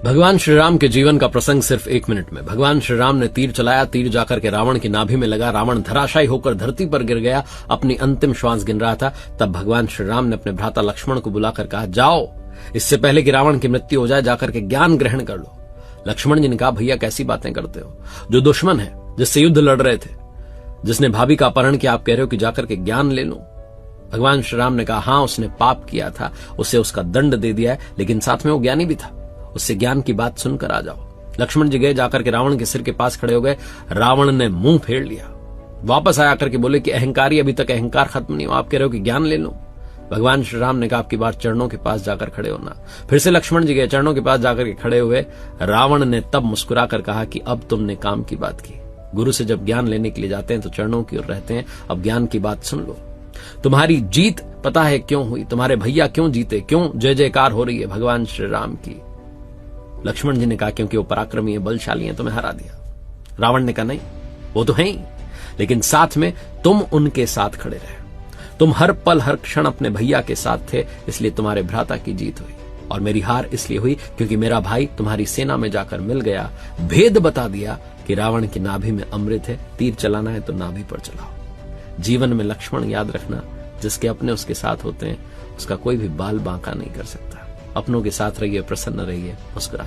भगवान श्री राम के जीवन का प्रसंग सिर्फ 1 मिनट में। भगवान श्री राम ने तीर चलाया, तीर जाकर के रावण की नाभि में लगा, रावण धराशायी होकर धरती पर गिर गया, अपनी अंतिम श्वास गिन रहा था। तब भगवान श्री राम ने अपने भ्राता लक्ष्मण को बुलाकर कहा, जाओ, इससे पहले कि रावण की मृत्यु हो जाए जाकर के ज्ञान ग्रहण कर लो। लक्ष्मण जी ने कहा, भैया कैसी बातें करते हो, जो दुश्मन है, जिससे युद्ध लड़ रहे थे, जिसने भाभी का अपहरण किया, आप कह रहे हो कि जाकर के ज्ञान ले लो। भगवान श्री राम ने कहा, हाँ, उसने पाप किया था, उसे उसका दंड दे दिया है, लेकिन साथ में वो ज्ञानी भी था, उससे ज्ञान की बात सुनकर आ जाओ। लक्ष्मण जी गए, जाकर के रावण के सिर के पास खड़े हो गए। रावण ने मुंह फेर लिया, वापस आया करके बोले कि अहंकारी, अभी तक अहंकार खत्म नहीं हो, आप कह रहे हो कि ज्ञान ले लो। भगवान श्री राम ने कहा, आपकी बार चरणों के पास जाकर खड़े होना। फिर से लक्ष्मण जी गए, चरणों के पास जाकर के खड़े हुए। रावण ने तब मुस्कुराकर कहा कि अब तुमने काम की बात की। गुरु से जब ज्ञान लेने के लिए जाते हैं तो चरणों की ओर रहते हैं, अब ज्ञान की बात सुन लो। तुम्हारी जीत पता है क्यों हुई, तुम्हारे भैया क्यों जीते, क्यों जय जयकार हो रही है भगवान श्री राम की। लक्ष्मण जी ने कहा, क्योंकि वो पराक्रमी है, बलशाली है, तुम्हें हरा दिया। रावण ने कहा, नहीं, वो तो है ही, लेकिन साथ में तुम उनके साथ खड़े रहे, तुम हर पल हर क्षण अपने भैया के साथ थे, इसलिए तुम्हारे भ्राता की जीत हुई। और मेरी हार इसलिए हुई क्योंकि मेरा भाई तुम्हारी सेना में जाकर मिल गया, भेद बता दिया कि रावण की नाभि में अमृत है, तीर चलाना है तो नाभि पर चलाओ। जीवन में लक्ष्मण याद रखना, जिसके अपने उसके साथ होते हैं, उसका कोई भी बाल बांका नहीं कर सकता। अपनों के साथ रहिए, प्रसन्न रहिए, मुस्कुरा